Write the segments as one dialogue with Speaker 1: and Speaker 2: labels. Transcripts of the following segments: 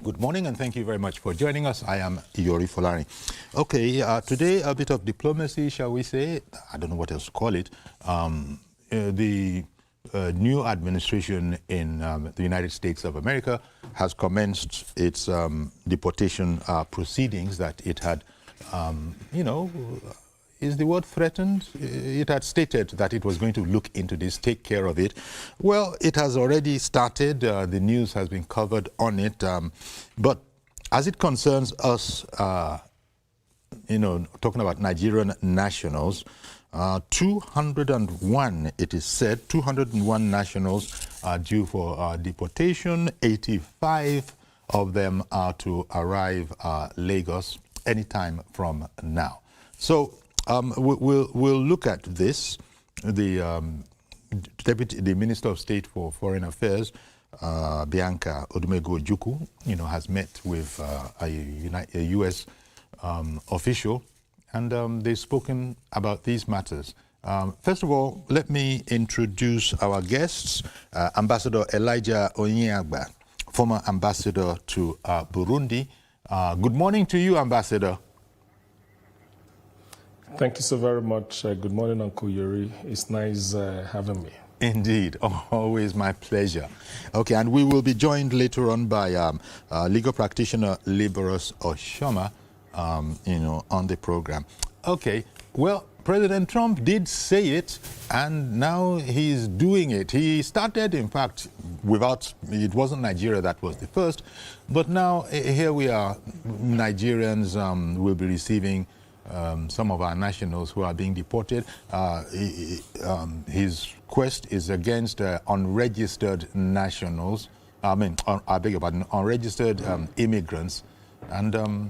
Speaker 1: Good morning, and thank you very much for joining us. I am Iyori Folari. Okay, today a bit of diplomacy, shall we say? I don't know what else to call it. The new administration in the United States of America has commenced its deportation proceedings that it had, is the word threatened? It had stated that it was going to look into this, take care of it. Well, it has already started. The news has been covered on it. But as it concerns us, talking about Nigerian nationals, 201, it is said, 201 nationals are due for deportation. 85 of them are to arrive Lagos anytime from now. So we'll look at this. The Minister of State for Foreign Affairs, Bianca Odumego-Ojukwu, has met with a U.S. Official, and they've spoken about these matters. First of all, let me introduce our guests. Ambassador Elijah Onyeagba, former ambassador to Burundi. Good morning to you, Ambassador.
Speaker 2: Thank you so very much. Good morning, Uncle Yuri. It's nice having me.
Speaker 1: Indeed, always my pleasure. Okay, and we will be joined later on by legal practitioner Liberus Oshoma, on the program. Okay, well, President Trump did say it, and now he's doing it. He started, in fact, it wasn't Nigeria that was the first, but now here we are. Nigerians will be receiving some of our nationals who are being deported. His quest is against unregistered nationals. I beg your pardon, unregistered immigrants. And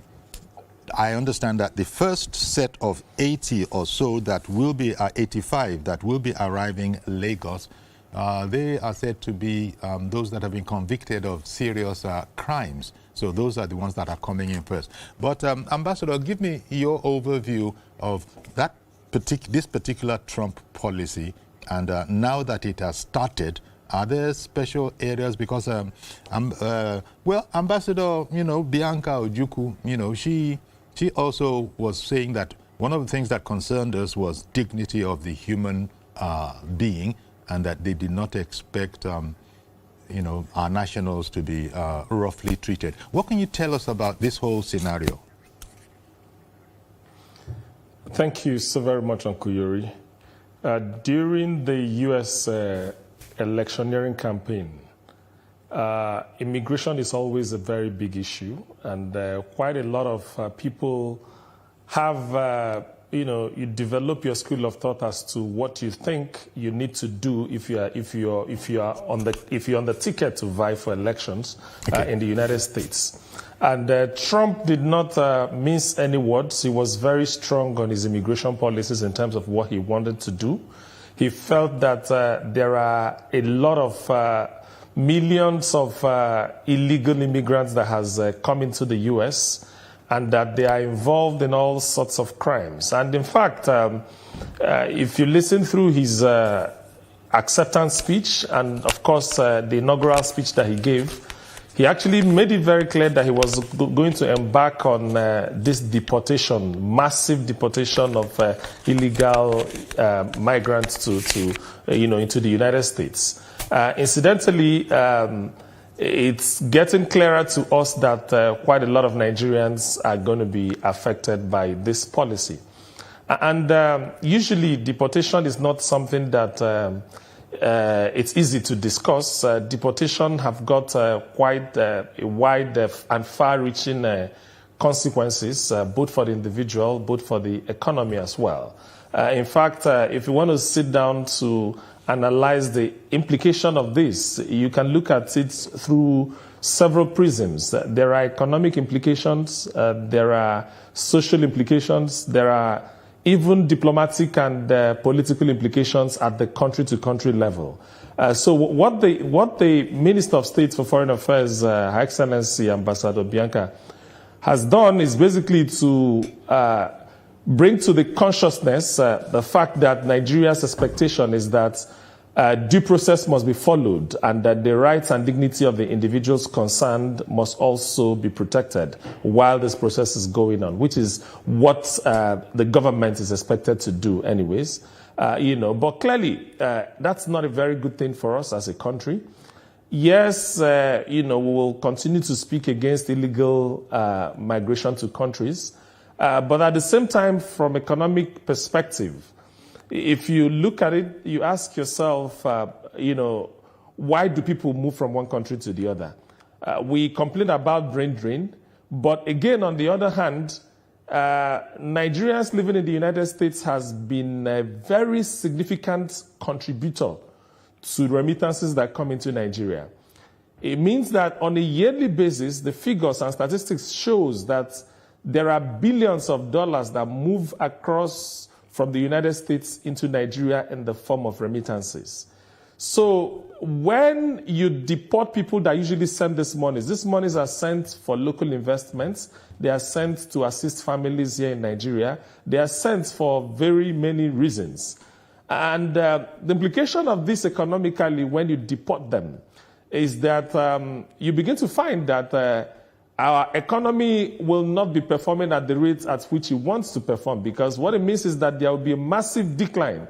Speaker 1: I understand that the first set of 80 or so that will be 85 that will be arriving Lagos, they are said to be those that have been convicted of serious crimes. So those are the ones that are coming in first. But Ambassador, give me your overview of this particular Trump policy, and now that it has started, are there special areas? Because Ambassador, Bianca Ojukwu, she also was saying that one of the things that concerned us was dignity of the human being, and that they did not expect our nationals to be roughly treated. What can you tell us about this whole scenario?
Speaker 2: Thank you so very much, Uncle Yuri. During the U.S. electioneering campaign, immigration is always a very big issue, and quite a lot of people have you develop your school of thought as to what you think you need to do if you're on the ticket to vie for elections in the United States. And Trump did not mince any words. He was very strong on his immigration policies in terms of what he wanted to do. He felt that there are a lot of millions of illegal immigrants that has come into the U.S., and that they are involved in all sorts of crimes. And in fact, if you listen through his acceptance speech, and of course the inaugural speech that he gave, he actually made it very clear that he was going to embark on this deportation, massive deportation of illegal migrants into the United States. Incidentally, it's getting clearer to us that quite a lot of Nigerians are going to be affected by this policy. And usually deportation is not something that it's easy to discuss. Deportation have got quite wide and far-reaching consequences, both for the individual, both for the economy as well. In fact, if you want to sit down to analyze the implication of this, you can look at it through several prisms. There are economic implications, there are social implications, there are even diplomatic and political implications at the country-to-country level. So what the Minister of State for Foreign Affairs, Her Excellency Ambassador Bianca, has done is basically to bring to the consciousness the fact that Nigeria's expectation is that due process must be followed, and that the rights and dignity of the individuals concerned must also be protected while this process is going on, which is what the government is expected to do anyways. But clearly, that's not a very good thing for us as a country. Yes, we will continue to speak against illegal migration to countries, but at the same time, from economic perspective, if you look at it, you ask yourself, why do people move from one country to the other? We complain about brain drain, but again, on the other hand, Nigerians living in the United States has been a very significant contributor to remittances that come into Nigeria. It means that on a yearly basis, the figures and statistics shows that there are billions of dollars that move across from the United States into Nigeria in the form of remittances. So when you deport people that usually send these monies are sent for local investments. They are sent to assist families here in Nigeria. They are sent for very many reasons. And the implication of this economically when you deport them is that you begin to find that our economy will not be performing at the rate at which it wants to perform, because what it means is that there will be a massive decline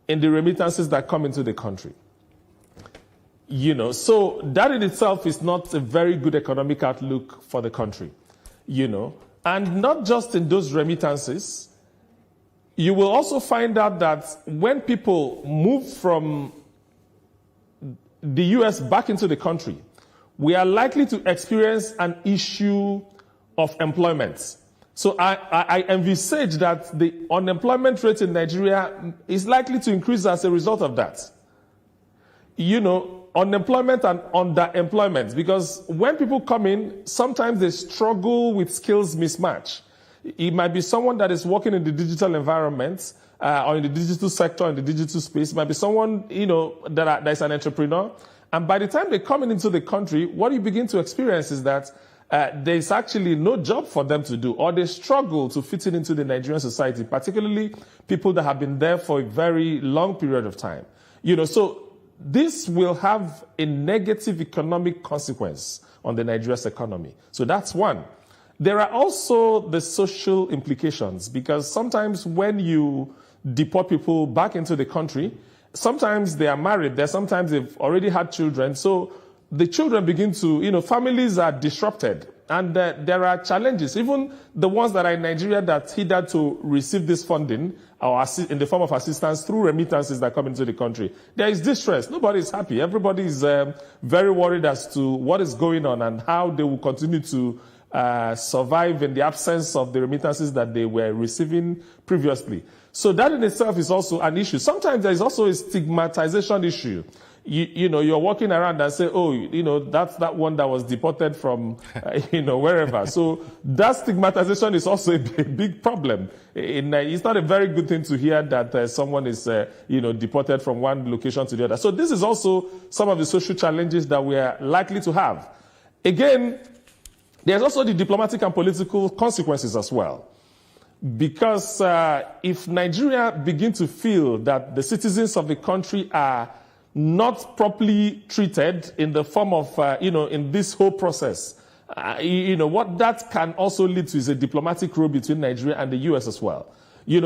Speaker 2: in the remittances that come into the country. So that in itself is not a very good economic outlook for the country, And not just in those remittances, you will also find out that when people move from the U.S. back into the country, we are likely to experience an issue of employment. So I envisage that the unemployment rate in Nigeria is likely to increase as a result of that. Unemployment and underemployment, because when people come in, sometimes they struggle with skills mismatch. It might be someone that is working in the digital environment or in the digital sector, in the digital space. It might be someone, that is an entrepreneur. And by the time they come into the country, what you begin to experience is that there's actually no job for them to do, or they struggle to fit in into the Nigerian society, particularly people that have been there for a very long period of time. So this will have a negative economic consequence on the Nigeria's economy. So that's one. There are also the social implications, because sometimes when you deport people back into the country, sometimes they are married there, sometimes they've already had children. So the children begin to, families are disrupted. And there are challenges. Even the ones that are in Nigeria that hitherto receive this funding or in the form of assistance through remittances that come into the country, there is distress. Nobody is happy. Everybody is very worried as to what is going on and how they will continue to survive in the absence of the remittances that they were receiving previously. So that in itself is also an issue. Sometimes there is also a stigmatization issue. You're walking around and say, that's that one that was deported from, wherever. So that stigmatization is also a big problem. It's not a very good thing to hear that someone is, deported from one location to the other. So this is also some of the social challenges that we are likely to have. Again, there's also the diplomatic and political consequences as well. Because if Nigeria begin to feel that the citizens of the country are not properly treated in the form of, in this whole process, what that can also lead to is a diplomatic row between Nigeria and the U.S. as well.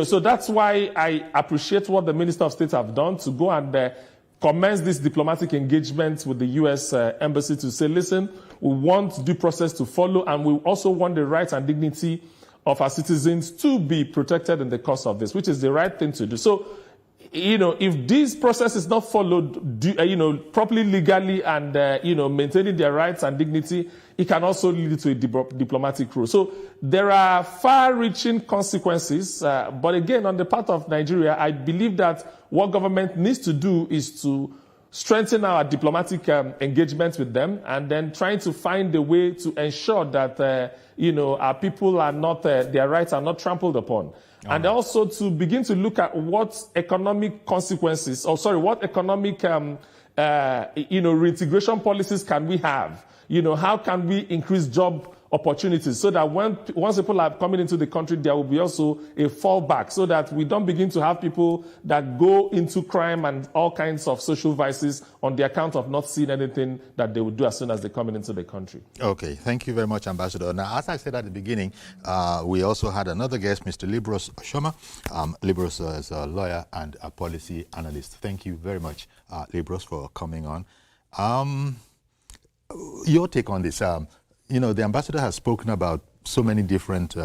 Speaker 2: So that's why I appreciate what the Minister of State have done to go and commence this diplomatic engagement with the U.S. Embassy to say, listen, we want due process to follow, and we also want the rights and dignity of our citizens to be protected in the course of this, which is the right thing to do. So, if this process is not followed, properly legally and, maintaining their rights and dignity, it can also lead to a diplomatic row. So there are far-reaching consequences. But again, on the part of Nigeria, I believe that what government needs to do is to strengthen our diplomatic engagement with them, and then trying to find a way to ensure that, our people are not, their rights are not trampled upon. And also to begin to look at what economic consequences, what economic, reintegration policies can we have? How can we increase job opportunities so that once people are coming into the country, there will be also a fallback so that we don't begin to have people that go into crime and all kinds of social vices on the account of not seeing anything that they would do as soon as they come into the country.
Speaker 1: Okay, thank you very much, Ambassador. Now, as I said at the beginning, we also had another guest, Mr. Libros Oshoma. Libros is a lawyer and a policy analyst. Thank you very much, Libros, for coming on. Your take on this. You know, the ambassador has spoken about so many different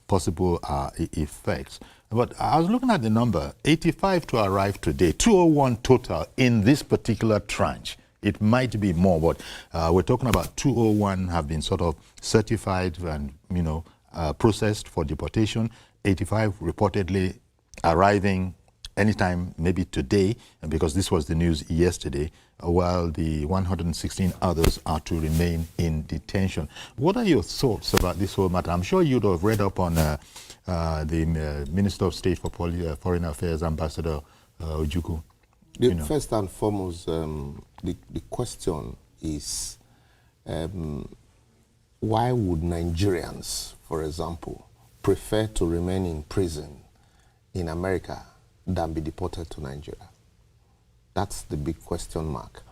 Speaker 1: possible effects. But I was looking at the number, 85 to arrive today, 201 total in this particular tranche. It might be more, but we're talking about 201 have been sort of certified and, you know, processed for deportation, 85 reportedly arriving anytime, maybe today, because this was the news yesterday, while the 116 others are to remain in detention. What are your thoughts about this whole matter? I'm sure you'd have read up on the Minister of State for Foreign Affairs, Ambassador Ojukwu.
Speaker 3: First and foremost, the question is, why would Nigerians, for example, prefer to remain in prison in America than be deported to Nigeria? That's the big question mark.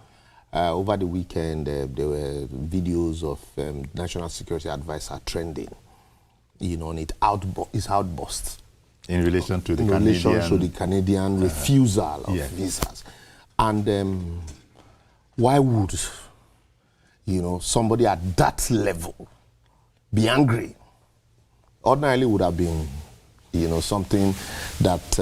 Speaker 3: Over the weekend, there were videos of National Security Advisor trending, you know, on his outburst.
Speaker 1: In relation to the
Speaker 3: Canadian refusal of visas. And why would, you know, somebody at that level be angry? Ordinarily would have been, you know, something that,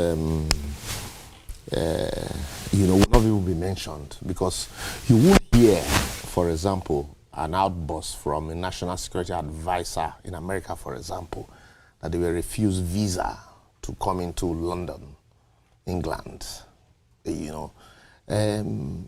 Speaker 3: you know, would not even be mentioned, because you would hear, for example, an outburst from a national security advisor in America, for example, that they were refused visa to come into London, England, you know.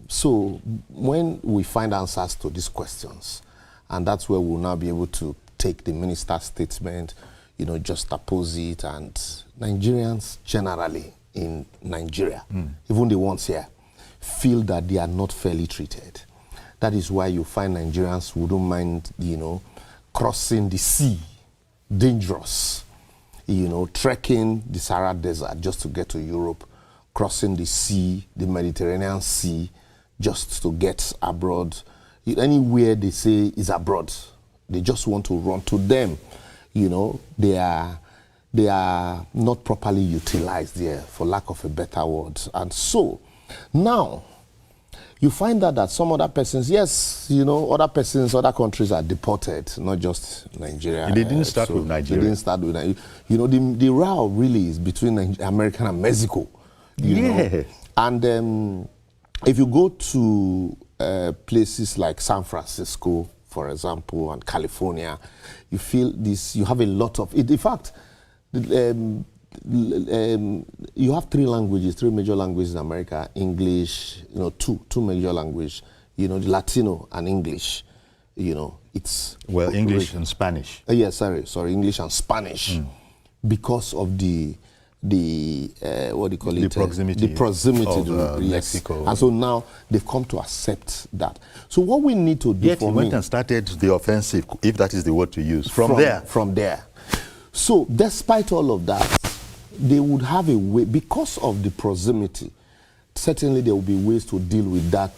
Speaker 3: So when we find answers to these questions, and that's where we'll now be able to take the minister's statement, you know, just oppose it, and Nigerians generally in Nigeria, even the ones here, feel that they are not fairly treated. That is why you find Nigerians wouldn't mind, you know, crossing the sea, dangerous, you know, trekking the Sahara Desert just to get to Europe, crossing the sea, the Mediterranean Sea, just to get abroad. Anywhere they say is abroad, they just want to run to them. You know, they are not properly utilized there, for lack of a better word. And so, now, you find out that some other persons, yes, you know, other persons, other countries are deported, not just Nigeria.
Speaker 1: They didn't start with Nigeria.
Speaker 3: They didn't start with Nigeria. You know, the row really is between America and Mexico. You know? And if you go to places like San Francisco, for example, and California, you feel this, you have a lot of it. In fact, you have three major languages in America: English, you know, two major languages, you know, the Latino and English, you know, it's...
Speaker 1: Well, English and Spanish.
Speaker 3: Yes, sorry, English and Spanish, because of the what do you call it?
Speaker 1: The proximity
Speaker 3: of
Speaker 1: Mexico.
Speaker 3: And so now they've come to accept that. So what we need to do
Speaker 1: he went and started the offensive, if that is the word to use, from there.
Speaker 3: So despite all of that, they would have a way, because of the proximity, certainly there will be ways to deal with that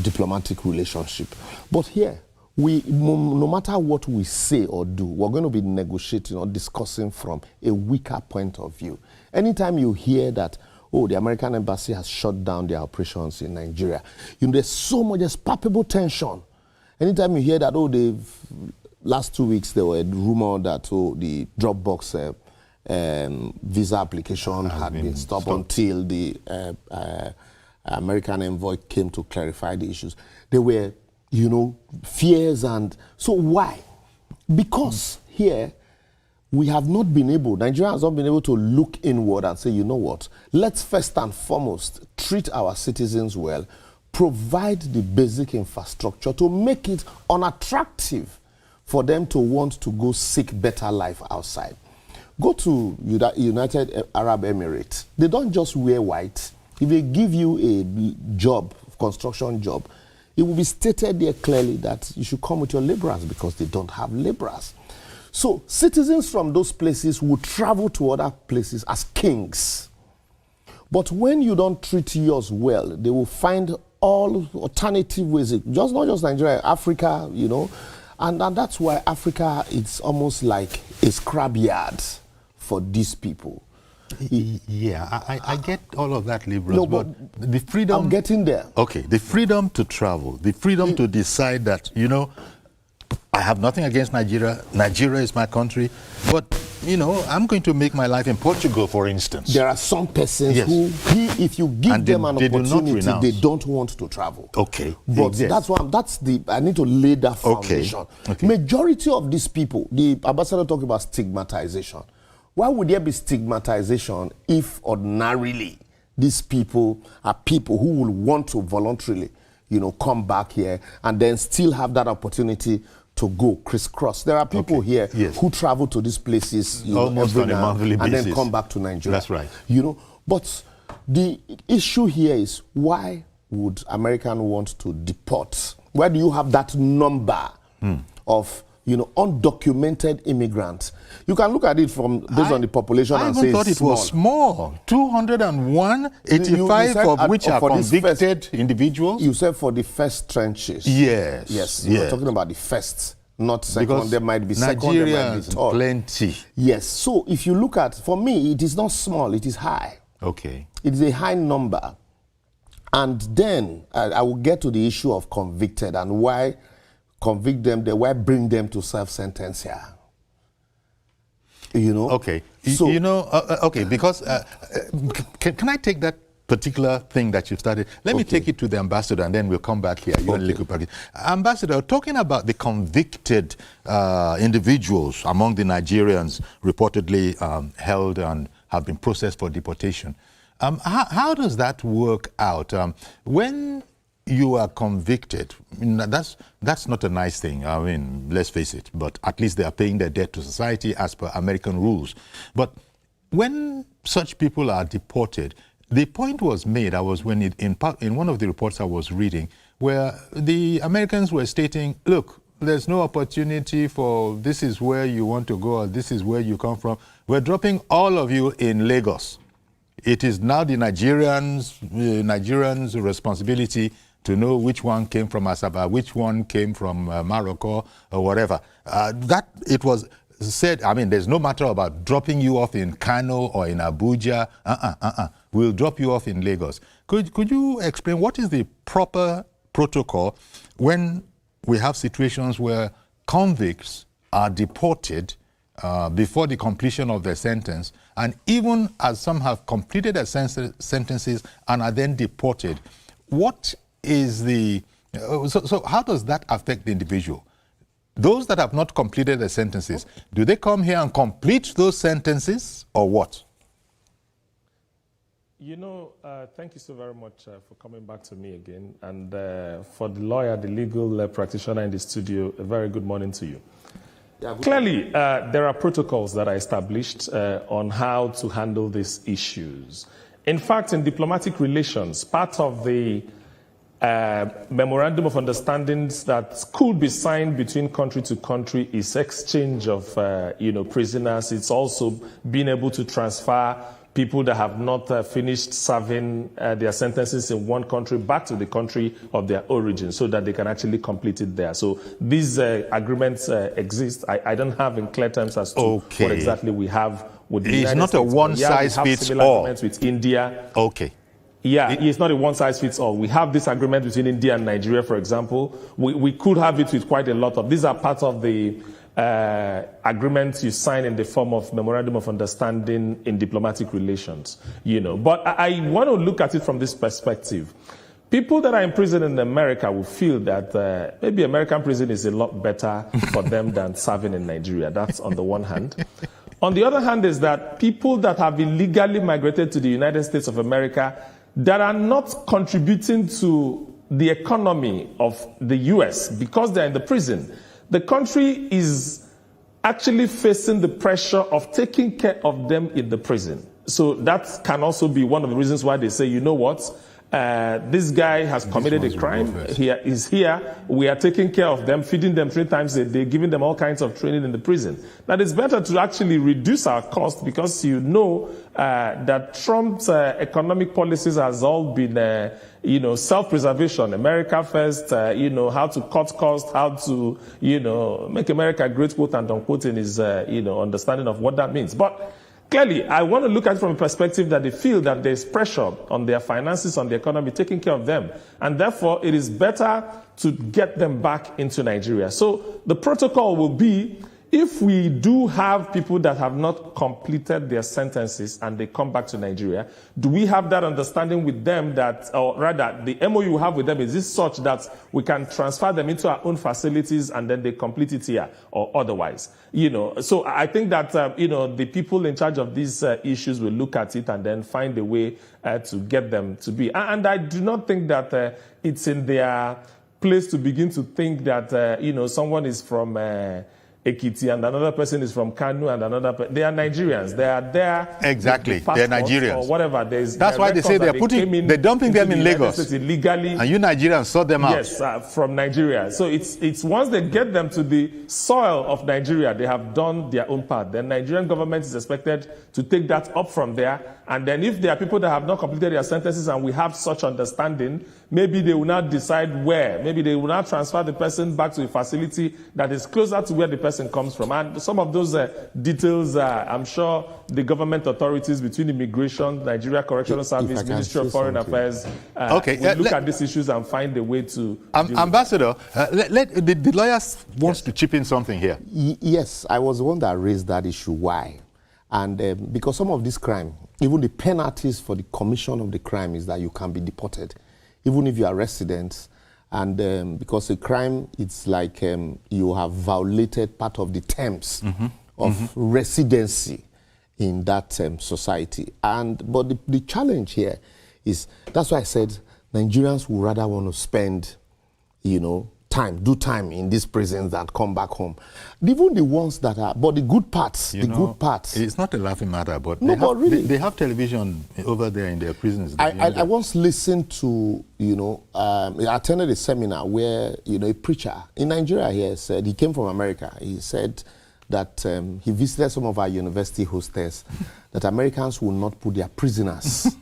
Speaker 3: diplomatic relationship. But here, no matter what we say or do, we're going to be negotiating or discussing from a weaker point of view. Anytime you hear that, oh, the American embassy has shut down their operations in Nigeria, you know, there's palpable tension. Anytime you hear that, oh, last 2 weeks there were a rumor that, oh, the Dropbox visa application had been stopped until the American envoy came to clarify the issues. There were, you know, fears. And so why? Because here we have not been able, Nigeria has not been able to look inward and say, you know what, let's first and foremost treat our citizens well, provide the basic infrastructure to make it unattractive for them to want to go seek better life outside. Go to United Arab Emirates. They don't just wear white. If they give you a job, construction job, it will be stated there clearly that you should come with your laborers because they don't have laborers. So citizens from those places will travel to other places as kings. But when you don't treat yours well, they will find all alternative ways, not just Nigeria, Africa, you know. And that's why Africa is almost like a scrapyard for these people.
Speaker 1: Yeah, I get all of that, liberals,
Speaker 3: No,
Speaker 1: but the freedom...
Speaker 3: I'm getting there.
Speaker 1: Okay, the freedom to travel, the freedom to decide that, you know, I have nothing against Nigeria. Nigeria is my country, but, you know, I'm going to make my life in Portugal, for instance.
Speaker 3: There are some persons who, if you give them an opportunity, they don't want to travel.
Speaker 1: Okay.
Speaker 3: But that's why I need to lay that foundation. Okay. Majority of these people, the ambassador talking about stigmatization. Why would there be stigmatization if ordinarily these people are people who will want to voluntarily, you know, come back here and then still have that opportunity to go crisscross? There are people here who travel to these places, you
Speaker 1: almost
Speaker 3: know,
Speaker 1: on a monthly basis,
Speaker 3: and then come back to Nigeria.
Speaker 1: That's right.
Speaker 3: You know, but the issue here is, why would Americans want to deport? Where do you have that number of, you know, undocumented immigrants? You can look at it from based on the population and say
Speaker 1: thought it was small. 201, 85 of which are convicted individuals.
Speaker 3: You said for the first trenches.
Speaker 1: Yes.
Speaker 3: Yes. You're talking about the first, not second. Because there might be second,
Speaker 1: Nigerians,
Speaker 3: there might be third.
Speaker 1: Plenty.
Speaker 3: Yes. So if you look at, for me, it is not small, it is high.
Speaker 1: Okay.
Speaker 3: It is a high number. And then I will get to the issue of convicted and why convict them, why bring them to self-sentence here. You know?
Speaker 1: Okay. So, you know, okay, because can I take that particular thing that you started? Let me take it to the ambassador and then we'll come back here. Ambassador, talking about the convicted individuals among the Nigerians reportedly held and have been processed for deportation. How does that work out? When you are convicted, that's not a nice thing. I mean, let's face it, but at least they are paying their debt to society as per American rules. But when such people are deported, the point was made, in one of the reports I was reading, where the Americans were stating, look, there's no opportunity for this is where you want to go or this is where you come from. We're dropping all of you in Lagos. It is now the Nigerians' responsibility to know which one came from Asaba, which one came from Morocco or whatever. That it was said, I mean, there's no matter about dropping you off in Kano or in Abuja. We'll drop you off in Lagos. Could you explain what is the proper protocol when we have situations where convicts are deported before the completion of their sentence, and even as some have completed their sentences and are then deported? What is the so how does that affect the individual? Those that have not completed their sentences, do they come here and complete those sentences or what?
Speaker 2: You know, thank you so very much for coming back to me again. And for the lawyer, the legal practitioner in the studio, a very good morning to you. Yeah, clearly, there are protocols that are established on how to handle these issues. In fact, in diplomatic relations, part of the memorandum of understandings that could be signed between country to country is exchange of, prisoners. It's also being able to transfer people that have not finished serving their sentences in one country back to the country of their origin so that they can actually complete it there. So these agreements exist. I don't have in clear terms as to what exactly we have with the United States.
Speaker 1: It's not a one-size-fits-all.
Speaker 2: Agreements with India.
Speaker 1: Okay.
Speaker 2: Yeah, it's not a one-size-fits-all. We have this agreement between India and Nigeria, for example. We could have it with quite a lot of. These are part of the agreements you sign in the form of memorandum of understanding in diplomatic relations, But I want to look at it from this perspective. People that are in prison in America will feel that maybe American prison is a lot better for them than serving in Nigeria. That's on the one hand. On the other hand is that people that have illegally migrated to the United States of America that are not contributing to the economy of the U.S. because they're in the prison, the country is actually facing the pressure of taking care of them in the prison. So that can also be one of the reasons why they say, you know what, this guy has committed a crime. He is here. We are taking care of them, feeding them 3 times a day, giving them all kinds of training in the prison. Now, it's better to actually reduce our cost because you know that Trump's economic policies has all been, self-preservation, America first, how to cut costs, how to, make America great, quote and unquote, in his, understanding of what that means. But clearly, I want to look at it from a perspective that they feel that there's pressure on their finances, on the economy, taking care of them. And therefore, it is better to get them back into Nigeria. So the protocol will be, if we do have people that have not completed their sentences and they come back to Nigeria, do we have that understanding with them that, or rather, the MOU we have with them, is this such that we can transfer them into our own facilities and then they complete it here or otherwise? So I think that, the people in charge of these issues will look at it and then find a way to get them to be. And I do not think that it's in their place to begin to think that, someone is from Ekiti and another person is from Kanu and another they are Nigerians. They are there.
Speaker 1: Exactly. They're Nigerians.
Speaker 2: Or whatever.
Speaker 1: That's why they say they're dumping them in Lagos.
Speaker 2: Illegally.
Speaker 1: And you Nigerians sort them out.
Speaker 2: Yes, from Nigeria. So it's once they get them to the soil of Nigeria, they have done their own part. The Nigerian government is expected to take that up from there. And then if there are people that have not completed their sentences and we have such understanding, maybe they will not decide where. Maybe they will not transfer the person back to a facility that is closer to where the person comes from. And some of those details, I'm sure the government authorities between Immigration, Nigeria Correctional Service, Ministry of Foreign Affairs, will look at these issues and find a way to...
Speaker 1: Ambassador, the lawyers wants to chip in something here.
Speaker 3: Yes, I was the one that raised that issue. Why? And because some of this crime, even the penalties for the commission of the crime is that you can be deported, even if you are residents. And because a crime, it's like you have violated part of the terms of residency in that society. But the challenge here is, that's why I said Nigerians would rather want to spend, do time in these prisons than come back home. Even the ones that are, but the good parts,
Speaker 1: it's not a laughing matter, but
Speaker 3: really,
Speaker 1: they have television over there in their prisons.
Speaker 3: I once listened to, I attended a seminar where, a preacher in Nigeria here said, he came from America, he said that he visited some of our university hostels, that Americans will not put their prisoners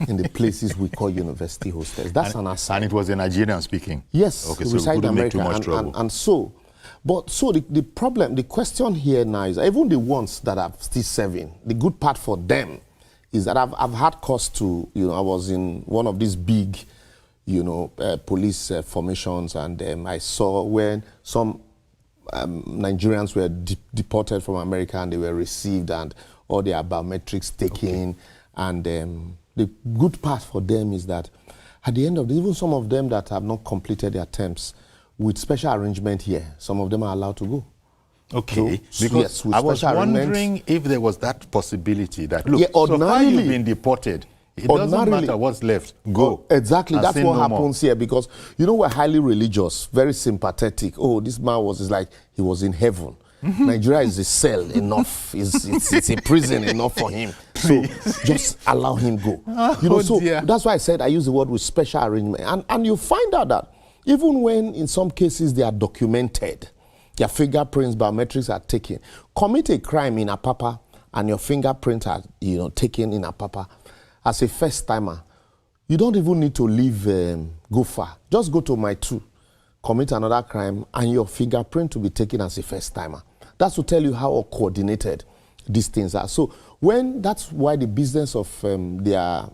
Speaker 3: in the places we call university hostels. That's an aside.
Speaker 1: And it was a Nigerian speaking?
Speaker 3: Yes,
Speaker 1: okay, so
Speaker 3: reside in America.
Speaker 1: Make too much trouble.
Speaker 3: And so the problem, the question here now is, even the ones that are still serving, the good part for them is that I've had cause to, I was in one of these big, police formations, and I saw when some Nigerians were deported from America and they were received and all their biometrics taken. Okay. And the good part for them is that at the end of the, even some of them that have not completed their terms, with special arrangement here, some of them are allowed to go.
Speaker 1: Okay,
Speaker 3: so,
Speaker 1: because
Speaker 3: yes,
Speaker 1: I was wondering if there was that possibility that, look, so far you've been deported. It doesn't matter what's left. Go.
Speaker 3: Exactly. That's what happens here, because, we're highly religious, very sympathetic. Oh, this man was like he was in heaven. Nigeria is a cell enough. It's a prison enough for him. So just allow him go. That's why I said I use the word with special arrangement. And you find out that even when in some cases they are documented, their fingerprints, biometrics are taken. Commit a crime in Apapa and your fingerprints are taken in Apapa. As a first timer, you don't even need to leave, go far. Just go to my 2, commit another crime, and your fingerprint will be taken as a first timer. That's to tell you how coordinated these things are. So that's why the business of their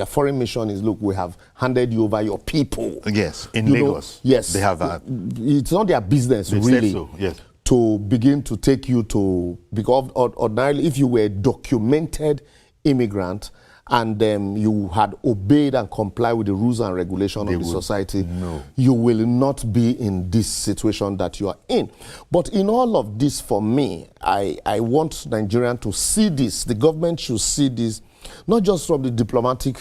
Speaker 3: foreign mission is, look, we have handed you over your people.
Speaker 1: Yes, in Lagos.
Speaker 3: Yes,
Speaker 1: they have.
Speaker 3: It's not their business really.
Speaker 1: So, yes.
Speaker 3: To begin to take you to, because ordinarily, if you were a documented immigrant and you had obeyed and complied with the rules and regulations of the society, you will not be in this situation that you are in. But in all of this, for me, I want Nigerians to see this. The government should see this, not just from the diplomatic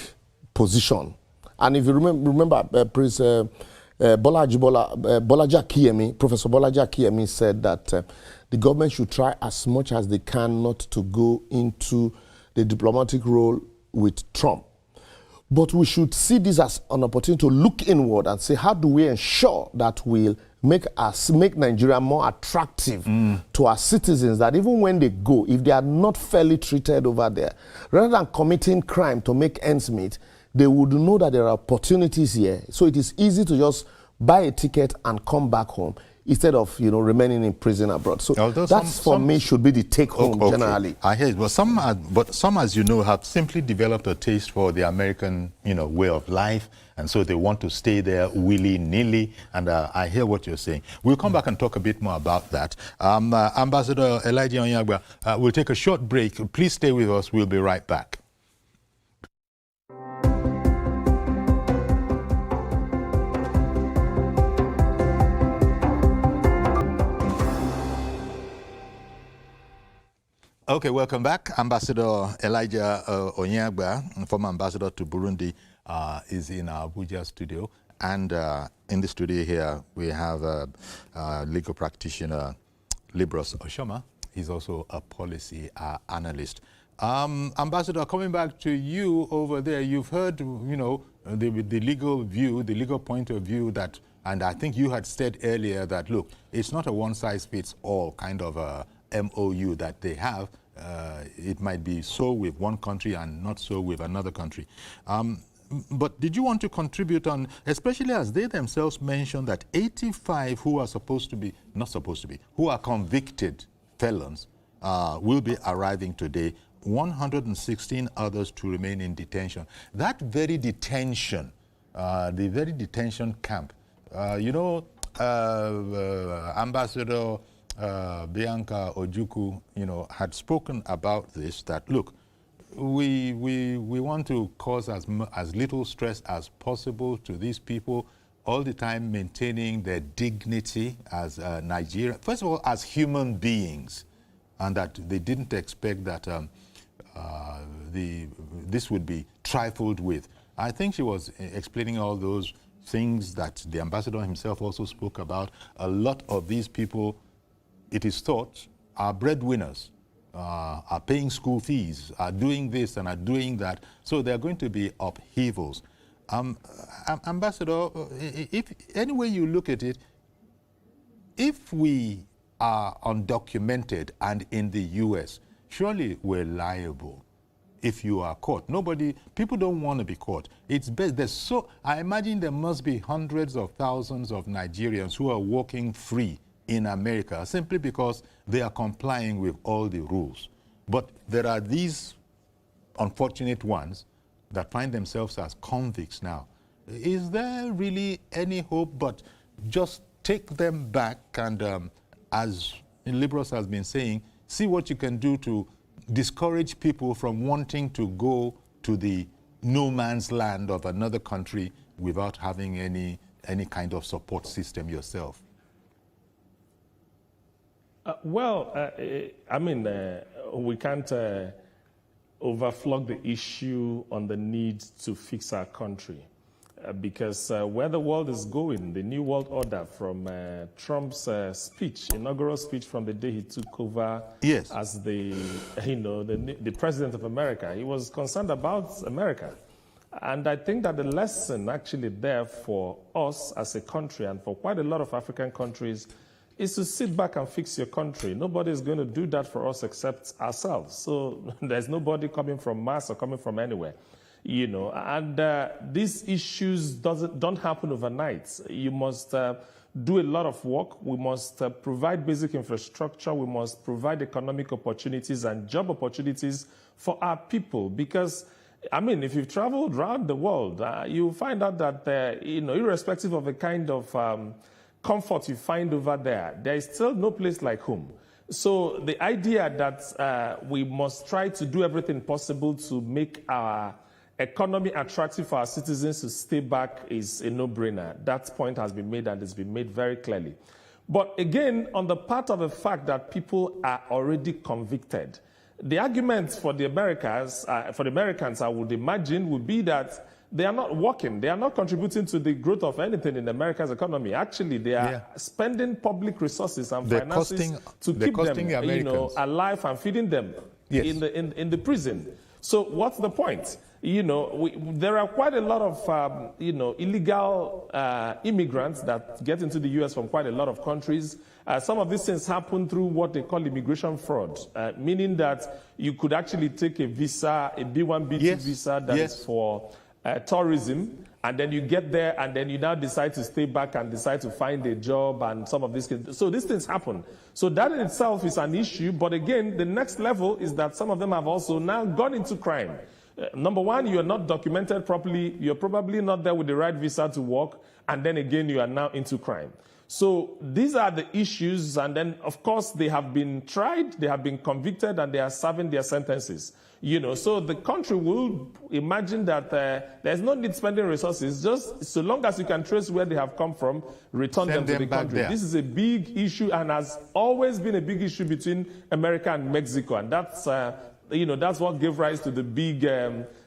Speaker 3: position. And if you remember Prince Bolaji Akinyemi, Professor Bolaji Akinyemi said that the government should try as much as they can not to go into the diplomatic role with Trump. But we should see this as an opportunity to look inward and say, how do we ensure that we'll make Nigeria more attractive to our citizens, that even when they go, if they are not fairly treated over there, rather than committing crime to make ends meet, they would know that there are opportunities here. So it is easy to just buy a ticket and come back home instead of, remaining in prison abroad. So that's for me should be the take home generally.
Speaker 1: I hear it. But some, as you know, have simply developed a taste for the American, way of life, and so they want to stay there willy-nilly. And I hear what you're saying. We'll come back and talk a bit more about that. Ambassador Elijah Onyagba, we'll take a short break. Please stay with us. We'll be right back. Okay, welcome back. Ambassador Elijah Onyagba, former ambassador to Burundi, is in our Abuja studio. And in the studio here, we have legal practitioner Libros Oshoma. He's also a policy analyst. Ambassador, coming back to you over there, you've heard, the legal view, the legal point of view that, and I think you had said earlier that, look, it's not a one-size-fits-all kind of MOU that they have. It might be so with one country and not so with another country. But did you want to contribute on, especially as they themselves mentioned that 85 who are who are convicted felons will be arriving today, 116 others to remain in detention. That very detention, the very detention camp, Ambassador Bianca Ojukwu, had spoken about this, that, look, we want to cause as little stress as possible to these people, all the time maintaining their dignity as Nigerian, first of all, as human beings, and that they didn't expect that this would be trifled with. I think she was explaining all those things that the ambassador himself also spoke about. A lot of these people, it is thought, are breadwinners, are paying school fees, are doing this and are doing that. So there are going to be upheavals. Ambassador, if any way you look at it, if we are undocumented and in the U.S., surely we're liable if you are caught. People don't want to be caught. It's best. I imagine there must be hundreds of thousands of Nigerians who are walking free in America simply because they are complying with all the rules. But there are these unfortunate ones that find themselves as convicts now. Is there really any hope but just take them back and, as Libros has been saying, see what you can do to discourage people from wanting to go to the no man's land of another country without having any kind of support system yourself?
Speaker 2: We can't overflog the issue on the need to fix our country because where the world is going, the new world order from Trump's inaugural speech from the day he took over as the president of America, he was concerned about America. And I think that the lesson actually there for us as a country and for quite a lot of African countries is to sit back and fix your country. Nobody is going to do that for us except ourselves. So there's nobody coming from Mars or coming from anywhere, And these issues don't happen overnight. You must do a lot of work. We must provide basic infrastructure. We must provide economic opportunities and job opportunities for our people. Because, if you've traveled around the world, you find out that, irrespective of the kind of comfort you find over there, there is still no place like home. So the idea that we must try to do everything possible to make our economy attractive for our citizens to stay back is a no-brainer. That point has been made and it's been made very clearly. But again, on the part of the fact that people are already convicted, the argument for the Americans, I would imagine, would be that they are not working. They are not contributing to the growth of anything in America's economy. Actually, they are spending public resources and finances to keep them alive and feeding them in the prison. So what's the point? there are quite a lot of, illegal immigrants that get into the U.S. from quite a lot of countries. Some of these things happen through what they call immigration fraud, meaning that you could actually take a visa, a B1, B2 visa that is for tourism, and then you get there, and then you now decide to stay back and decide to find a job, and some of these things. So these things happen. So that in itself is an issue, but again, the next level is that some of them have also now gone into crime. Number one, you are not documented properly, you're probably not there with the right visa to work, and then again, you are now into crime. So these are the issues, and then, of course, they have been tried, they have been convicted, and they are serving their sentences. So the country will imagine that there's no need spending resources, just so long as you can trace where they have come from, return them to the country. This is a big issue and has always been a big issue between America and Mexico, and that's that's what gave rise to the big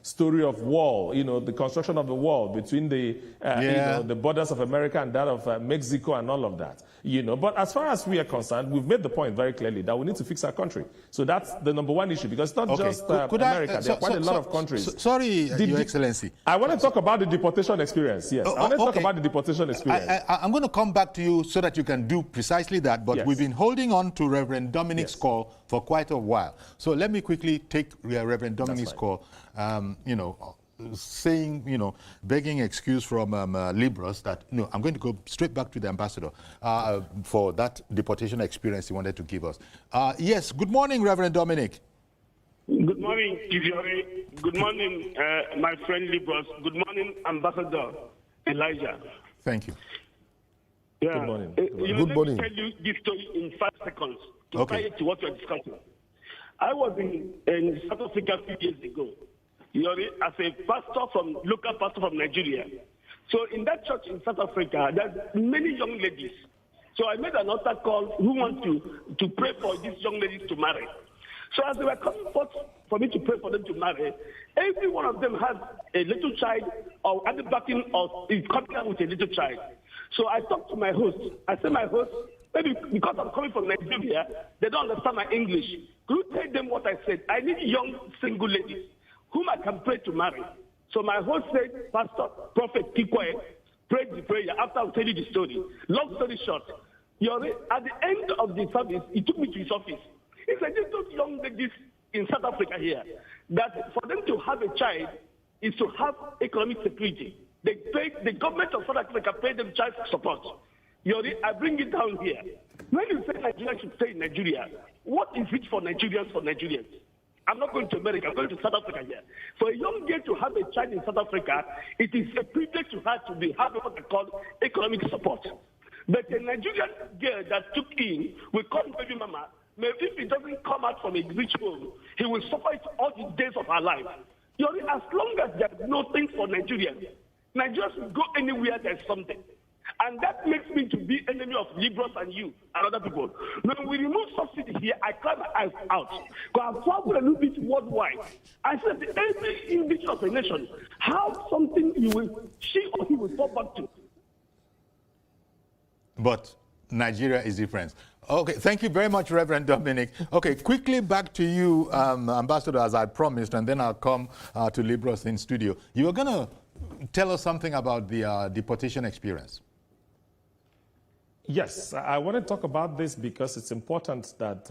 Speaker 2: story of wall, the construction of the wall between the the borders of America and that of Mexico and all of that. But as far as we are concerned, we've made the point very clearly that we need to fix our country. So that's the number one issue, because it's not just America. There are quite a lot of countries.
Speaker 1: Sorry, Your Excellency.
Speaker 2: I want to talk about the deportation experience. Yes, I want to talk about the deportation experience.
Speaker 1: I'm going to come back to you so that you can do precisely that, but we've been holding on to Reverend Dominic's call for quite a while. So let me quickly take Reverend Dominic's call. Saying, begging excuse from Libros that, I'm going to go straight back to the ambassador for that deportation experience he wanted to give us. Yes, good morning, Reverend Dominic.
Speaker 4: Good morning, TVC. Good morning, my friend Libros. Good morning, Ambassador Elijah.
Speaker 1: Thank you.
Speaker 4: Yeah.
Speaker 2: Good morning.
Speaker 4: Good morning. Let me tell you this story in 5 seconds to tie it to what we're discussing. I was in South Africa a few years ago. As a local pastor from Nigeria. So in that church in South Africa, there's many young ladies. So I made an altar call who want to pray for these young ladies to marry. So as they were coming forth for me to pray for them to marry, every one of them has a little child or at the backing or is coming out with a little child. So I talked to my host. I said, my host, maybe because I'm coming from Nigeria, they don't understand my English. Could you tell them what I said? I need young single ladies whom I can pray to marry. So my host said, Pastor, Prophet Kikwe, pray the prayer. After I'll tell you the story. Long story short, at the end of the service, he took me to his office. He said, these young ladies in South Africa here, that for them to have a child is to have economic security. The government of South Africa paid them child support. I bring it down here. When you say Nigeria should stay in Nigeria, what is it for Nigerians for Nigerians? I'm not going to America, I'm going to South Africa here. For a young girl to have a child in South Africa, it is a privilege to her to have what they call economic support. But a Nigerian girl that took in will call baby mama, if he doesn't come out from a rich home, he will suffer it all the days of her life. As long as there's no things for Nigerians, Nigerians will go anywhere there's something. And that makes me to be enemy of liberals and you and other people. When we remove subsidy here, I cry my eyes out. Because I've traveled a little bit worldwide. I said, every individual of a nation, how something she or he will fall back to.
Speaker 1: But Nigeria is different. Okay, thank you very much, Reverend Dominic. Okay, quickly back to you, Ambassador, as I promised, and then I'll come to Libros in studio. You were going to tell us something about the deportation experience.
Speaker 2: Yes, I want to talk about this because it's important that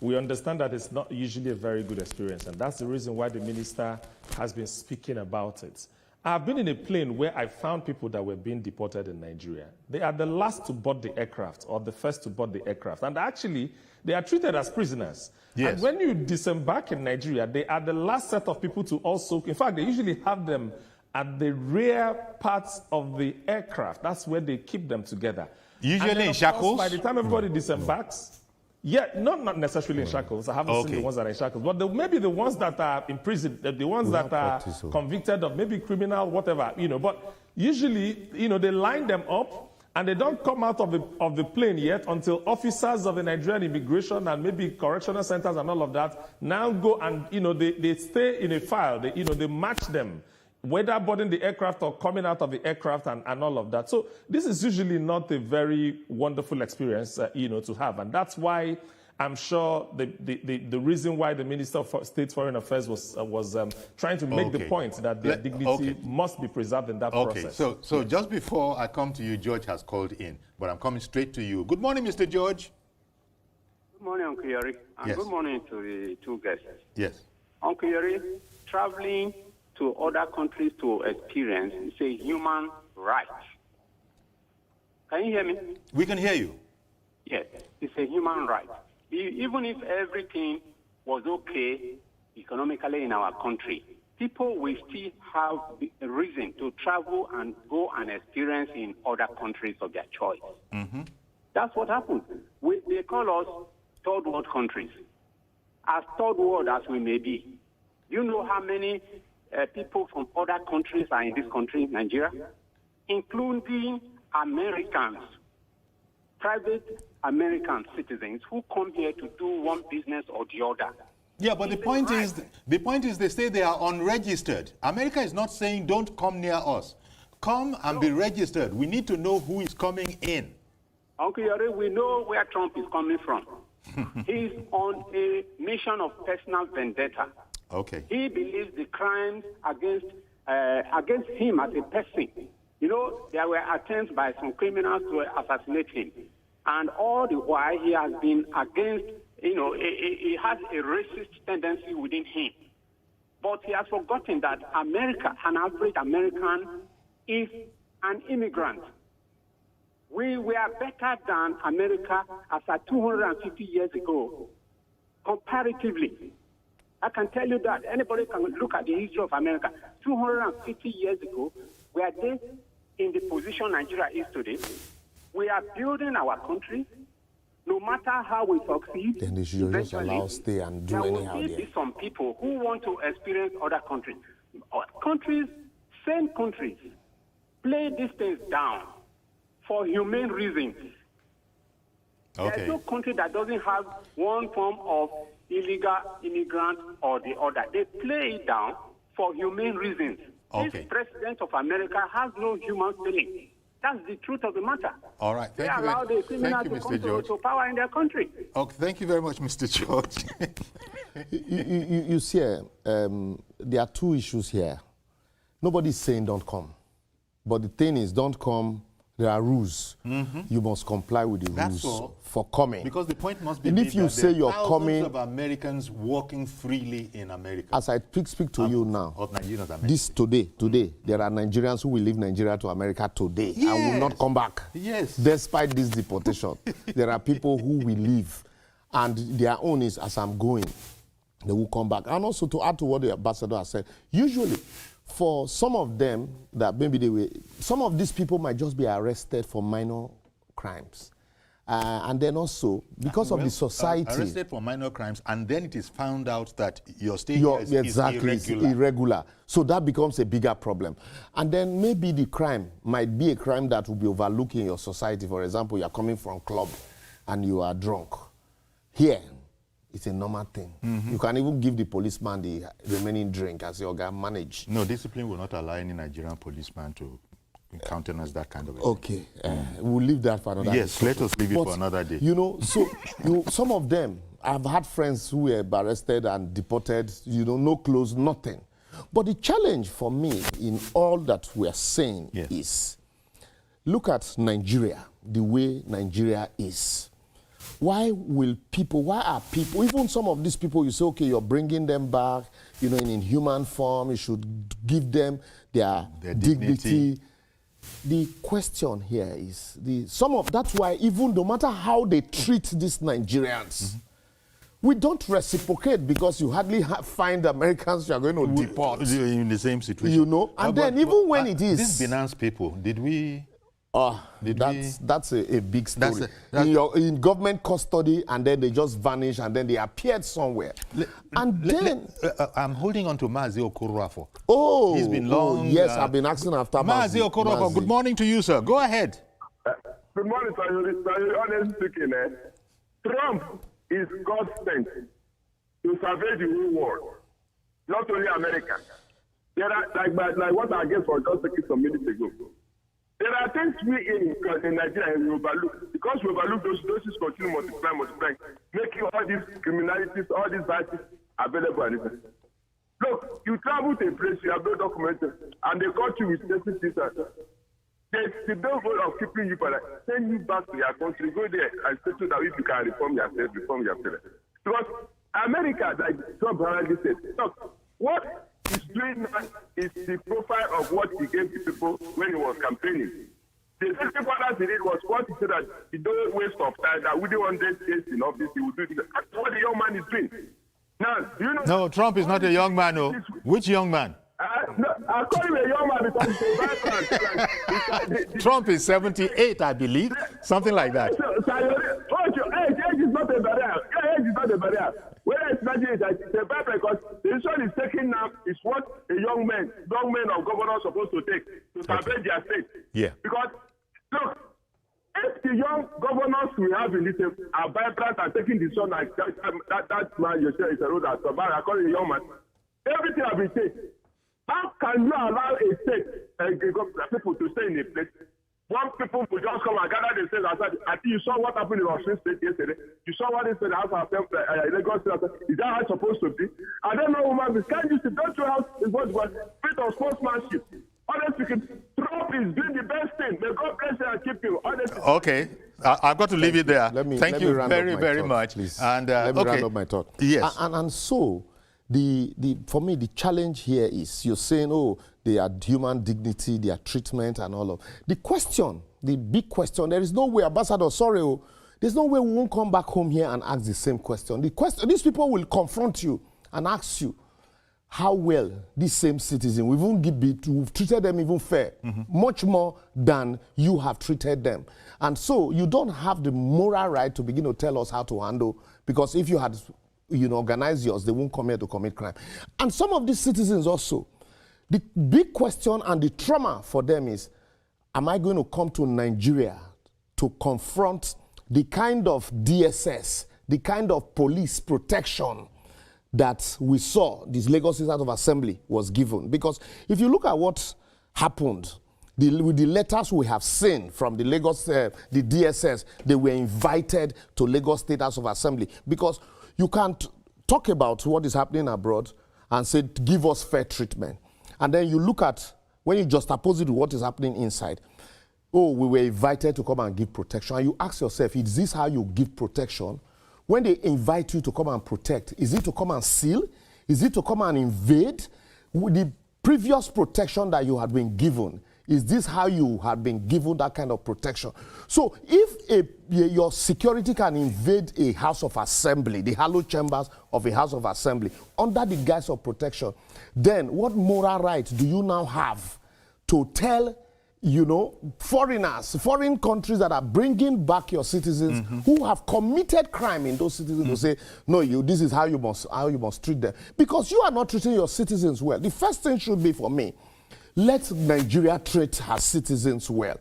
Speaker 2: we understand that it's not usually a very good experience, and that's the reason why the minister has been speaking about it. I've been in a plane where I found people that were being deported in Nigeria. They are the last to board the aircraft or the first to board the aircraft, and actually they are treated as prisoners. Yes. And when you disembark in Nigeria, they are the last set of people to also, in fact, they usually have them at the rear parts of the aircraft. That's where they keep them together.
Speaker 1: Usually in shackles?
Speaker 2: By the time everybody disembarks, not necessarily in shackles. I haven't seen the ones that are in shackles. But maybe the ones that are in prison, the ones that are convicted of maybe criminal, whatever, But usually, they line them up and they don't come out of the plane yet until officers of the Nigerian immigration and maybe correctional centers and all of that now go and, they stay in a file. They match them, whether boarding the aircraft or coming out of the aircraft and all of that. So this is usually not a very wonderful experience, to have. And that's why I'm sure the reason why the Minister of State Foreign Affairs was trying to make the point that their dignity must be preserved in that process.
Speaker 1: So just before I come to you, George has called in, but I'm coming straight to you. Good morning, Mr. George.
Speaker 5: Good morning, Uncle Yeri, and good morning to the two guests.
Speaker 1: Yes.
Speaker 5: Uncle Yeri, traveling to other countries to experience is a human right. Can you hear me?
Speaker 1: We can hear you.
Speaker 5: Yes, it's a human right. Even if everything was okay economically in our country, people will still have a reason to travel and go and experience in other countries of their choice.
Speaker 1: Mm-hmm.
Speaker 5: That's what happens. They call us third world countries. As third world as we may be, you know how many people from other countries are in this country, Nigeria, including Americans, private American citizens who come here to do one business or the other.
Speaker 1: Yeah, but the point is they say they are unregistered. America is not saying don't come near us. Come and be registered. We need to know who is coming in.
Speaker 5: Uncle Yori, we know where Trump is coming from. He's on a mission of personal vendetta.
Speaker 1: Okay.
Speaker 5: He believes the crimes against him as a person. You know, there were attempts by some criminals to assassinate him. And all the while, he has been against, he has a racist tendency within him. But he has forgotten that America, an average American, is an immigrant. We were better than America as at 250 years ago, comparatively. I can tell you that. Anybody can look at the history of America. 250 years ago, were they in the position Nigeria is today? We are building our country. No matter how we succeed,
Speaker 3: then they should just allow us stay and do anyhow.
Speaker 5: There will be some people who want to experience other countries. Same countries, play these things down for humane reasons.
Speaker 1: Okay.
Speaker 5: There's no country that doesn't have one form of illegal immigrant or the other. They play it down for humane reasons.
Speaker 1: Okay.
Speaker 5: This president of America has no human feeling. That's the truth of the matter.
Speaker 1: All right.
Speaker 5: They allow the criminals to come to power in their country.
Speaker 1: Okay. Thank you very much, Mr. George.
Speaker 3: you see, there are two issues here. Nobody's saying don't come. But the thing is, don't come. There are rules. Mm-hmm. You must comply with the rules for coming.
Speaker 1: Because the point must be
Speaker 3: and if you say you're coming,
Speaker 1: of Americans walking freely in America.
Speaker 3: As I speak to you now, this today, there are Nigerians who will leave Nigeria to America today and will not come back.
Speaker 1: Yes.
Speaker 3: Despite this deportation, there are people who will leave, and their own is as I'm going, they will come back. And also to add to what the ambassador has said, usually, for some of them, that maybe some of these people might just be arrested for minor crimes. And then also, because of the society.
Speaker 1: Arrested for minor crimes, and then it is found out that your stay is
Speaker 3: irregular. So that becomes a bigger problem. And then maybe the crime might be a crime that will be overlooked in your society. For example, you're coming from a club and you are drunk. Here, it's a normal thing. Mm-hmm. You can even give the policeman the remaining drink and say, okay, manage.
Speaker 1: No, discipline will not allow any Nigerian policeman to countenance that kind of a
Speaker 3: thing. We'll leave that for another day.
Speaker 1: Yes, let us leave it for another day.
Speaker 3: You know, so some of them, I've had friends who were arrested and deported, no clothes, nothing. But the challenge for me in all that we are saying is, look at Nigeria, the way Nigeria is. Why are people, even some of these people, you say, okay, you're bringing them back, in inhuman form, you should give them their dignity. The question here is, that's why even no matter how they treat these Nigerians, we don't reciprocate because you hardly find Americans you are going to deport.
Speaker 1: In the same situation.
Speaker 3: And then even when it is...
Speaker 1: These Binance people, did we...
Speaker 3: That's a big story. In government custody, and then they just vanish, and then they appeared somewhere. I'm
Speaker 1: holding on to Mazi Okoruafo.
Speaker 3: Oh,
Speaker 1: he's been long.
Speaker 3: Yes, I've been asking after
Speaker 1: Mazi Okoruafo. Good morning to you, sir. Go ahead.
Speaker 6: Good morning, sir. Honestly speaking, Trump is God sent to survey the whole world, not only America. There are like what I guess for just some minutes ago. There are things we in Nigeria we overlook. Because we overlook those is continue multiplying, making all these criminalities, all these vices available. Look, you travel to a place, you have no documentation, and they caught you with certain things. There's the goal of keeping you for like, send you back to your country, go there and settle that if you can reform yourself. Because America, like Trump already said, look, what he's doing now is the profile of what he gave to people when he was campaigning. The second part that he did was what he said that he don't waste of time, that within 100 days in office, he will do this. That's what the young man is doing. Now, do you know?
Speaker 1: No, Trump is not a young man, no. Which young man?
Speaker 6: No, I call him a young man because he's a vibrant.
Speaker 1: Trump is 78, I believe. Something like that.
Speaker 6: Age is not a barrier. Age is not a barrier. Whether it's not age, it's a barrier because the decision is taken now is what a young man of governor is supposed to take to salvage their state.
Speaker 1: Yeah.
Speaker 6: Because, look, if the young governors we have in this are vibrant and taking decision like that man you say is a road at I call him a young man, everything has been taken. How can you allow a state and people to stay in a place? One people will just come and gather themselves outside. I think you saw what happened in Washington State yesterday. You saw what they said House of Lagos State. Is that how it's supposed to be? I don't know, woman. Can't you see? Don't you have spirit of sportsmanship? Honestly, Trump is doing the best thing. May God bless you and keep you. Honestly.
Speaker 1: Okay. I've got to leave it there. Thank you very, very much.
Speaker 3: Please.
Speaker 1: And
Speaker 3: let me round up my thought.
Speaker 1: Yes.
Speaker 3: And so, for me, the challenge here is you're saying, oh, they are human dignity, their treatment and all of. The question, the big question, there is no way, Ambassador, sorry, there's no way we won't come back home here and ask the same question. The question, these people will confront you and ask you how well these same citizens, we've treated them even fair, much more than you have treated them. And so you don't have the moral right to begin to tell us how to handle, because if you had organized yours, they won't come here to commit crime. And some of these citizens also, the big question and the trauma for them is, am I going to come to Nigeria to confront the kind of DSS, the kind of police protection that we saw this Lagos State House of Assembly was given? Because if you look at what happened, with the letters we have seen from the Lagos, the DSS, they were invited to Lagos State House of Assembly, because you can't talk about what is happening abroad and say, give us fair treatment. And then you look at, when you juxtapose it with what is happening inside, oh, we were invited to come and give protection. And you ask yourself, is this how you give protection? When they invite you to come and protect, is it to come and steal? Is it to come and invade? With the previous protection that you had been given, is this how you had been given that kind of protection? So if your security can invade a house of assembly, the hallowed chambers of a house of assembly, under the guise of protection, then what moral right do you now have to tell, foreigners, foreign countries that are bringing back your citizens who have committed crime in those citizens to say, no, this is how you must treat them? Because you are not treating your citizens well. The first thing should be, for me, let Nigeria treat her citizens well.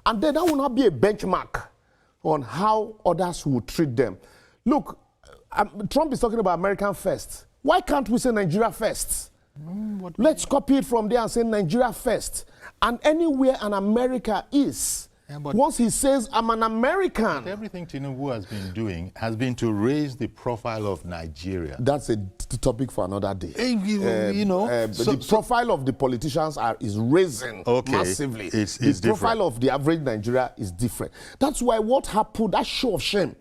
Speaker 3: And then that will not be a benchmark on how others will treat them. Look, Trump is talking about American first. Why can't we say Nigeria first? Let's copy it from there and say Nigeria first. And anywhere an America is, once he says, I'm an American.
Speaker 1: Everything Tinubu has been doing has been to raise the profile of Nigeria.
Speaker 3: That's a topic for another day.
Speaker 1: The
Speaker 3: profile of the politicians is raising massively. The profile of the average Nigeria is different. That's why what happened, that show of shame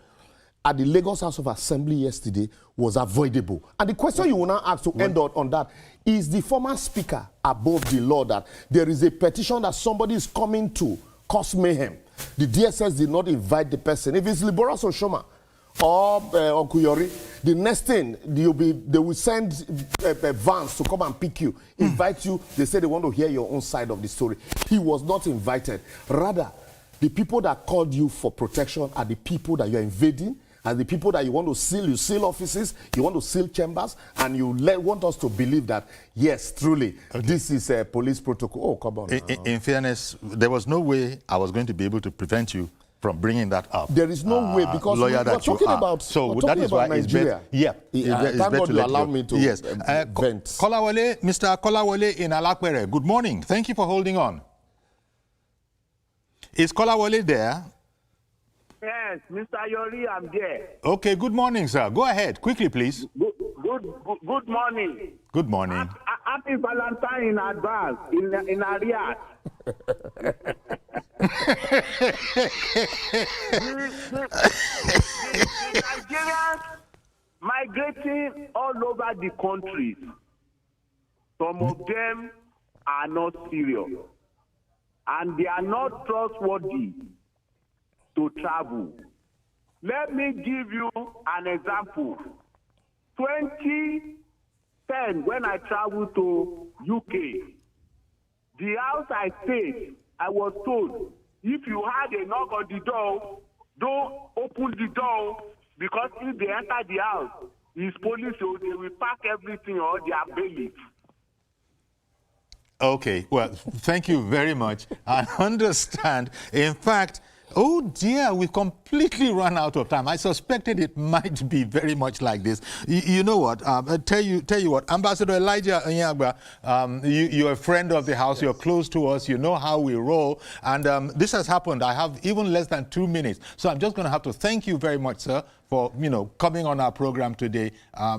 Speaker 3: at the Lagos House of Assembly yesterday, was avoidable. And the question you will now ask to end on that, is the former speaker above the law that there is a petition that somebody is coming to cause mayhem? The DSS did not invite the person. If it's Liboras Oshoma or Okuyori, the next thing, they will send vans to come and pick you, invite you. They say they want to hear your own side of the story. He was not invited. Rather, the people that called you for protection are the people that you're invading, and the people that you want to seal. You seal offices, you want to seal chambers, and you want us to believe that, yes, truly, this is a police protocol. Oh, come on.
Speaker 1: In fairness, there was no way I was going to be able to prevent you from bringing that up.
Speaker 3: There is no way, because we're talking about
Speaker 1: so that is why
Speaker 3: Nigeria.
Speaker 1: Thank
Speaker 3: God you allow me to vent.
Speaker 1: Kolawole, Mr. Kolawole in Alakwere, good morning. Thank you for holding on. Is Kolawole there?
Speaker 7: Yes, Mr. Yori, I'm there.
Speaker 1: Okay, good morning, sir. Go ahead, quickly, please.
Speaker 7: Good morning.
Speaker 1: Good morning.
Speaker 7: Happy Valentine in advance, in arrears. the Nigerians migrating all over the country. Some of them are not serious. And they are not trustworthy to travel. Let me give you an example. 2010, when I traveled to UK, the house I stayed, I was told, if you had a knock on the door, don't open the door, because if they enter the house, it's police, so they will pack everything or they are bailiffs.
Speaker 1: Okay, well, thank you very much. I understand. In fact, oh dear, we've completely run out of time. I suspected it might be very much like this. You know what? Tell you what, Ambassador Elijah Onyagba, you're a friend of the house. Yes. You're close to us. You know how we roll, and this has happened. I have even less than 2 minutes, so I'm just going to have to thank you very much, sir, for coming on our program today.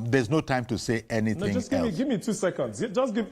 Speaker 1: There's no time to say anything.
Speaker 2: No, just give me 2 seconds. Just give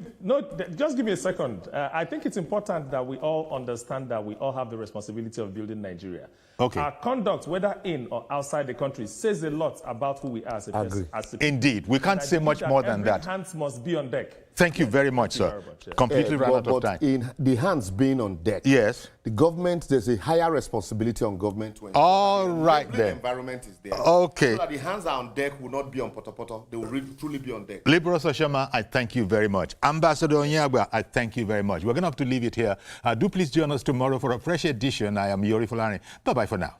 Speaker 2: me a second. I think it's important that we all understand that we all have the responsibility of building Nigeria.
Speaker 1: Okay.
Speaker 2: Our conduct, whether in or outside the country, says a lot about who we are as a person.
Speaker 1: Indeed, we can't say much more than that.
Speaker 2: Hands must be on deck.
Speaker 1: Thank you very much, sir. Completely ran out of time.
Speaker 3: In the hands being on deck,
Speaker 1: yes,
Speaker 3: the government, there's a higher responsibility on government when
Speaker 1: the
Speaker 3: environment is there.
Speaker 1: Okay.
Speaker 3: So that the hands are on deck will not be on poto. They will truly be on deck.
Speaker 1: Liberal Soshama, I thank you very much. Ambassador Onyagba, I thank you very much. We're going to have to leave it here. Do please join us tomorrow for a fresh edition. I am Yori Fulani. Bye-bye for now.